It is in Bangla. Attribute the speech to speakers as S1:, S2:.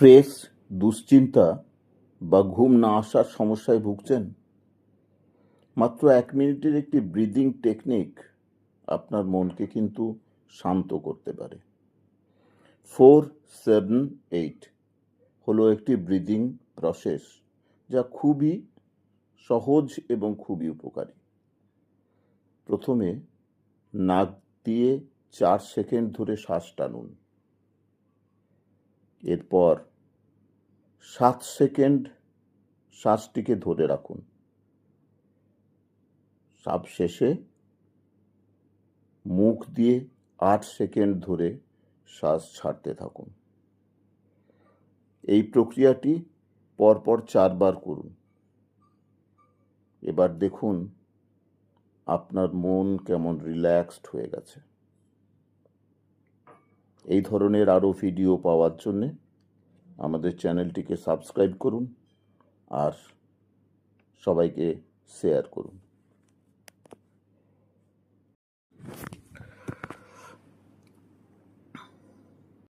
S1: স্ট্রেস, দুশ্চিন্তা বা ঘুম না আসার সমস্যায় ভুগছেন? মাত্র 1 মিনিটের একটি ব্রিদিং টেকনিক আপনার মনকে কিন্তু শান্ত করতে পারে। 4-7-8 হলো একটি ব্রিদিং প্রসেস যা খুবই সহজ এবং খুবই উপকারী। প্রথমে নাক দিয়ে 4 সেকেন্ড ধরে শ্বাস টানুন। এরপর 7 সেকেন্ড শ্বাসটিকে ধরে রাখুন। সবশেষে মুখ দিয়ে 8 সেকেন্ড ধরে শ্বাস ছাড়তে থাকুন। এই প্রক্রিয়াটি পরপর 4 বার করুন। এবার দেখুন আপনার মন কেমন রিল্যাক্সড হয়ে গেছে। এই ধরনের আরও ভিডিও পাওয়ার জন্যে আমাদের চ্যানেলটিকে সাবস্ক্রাইব করুন আর সবাইকে শেয়ার করুন।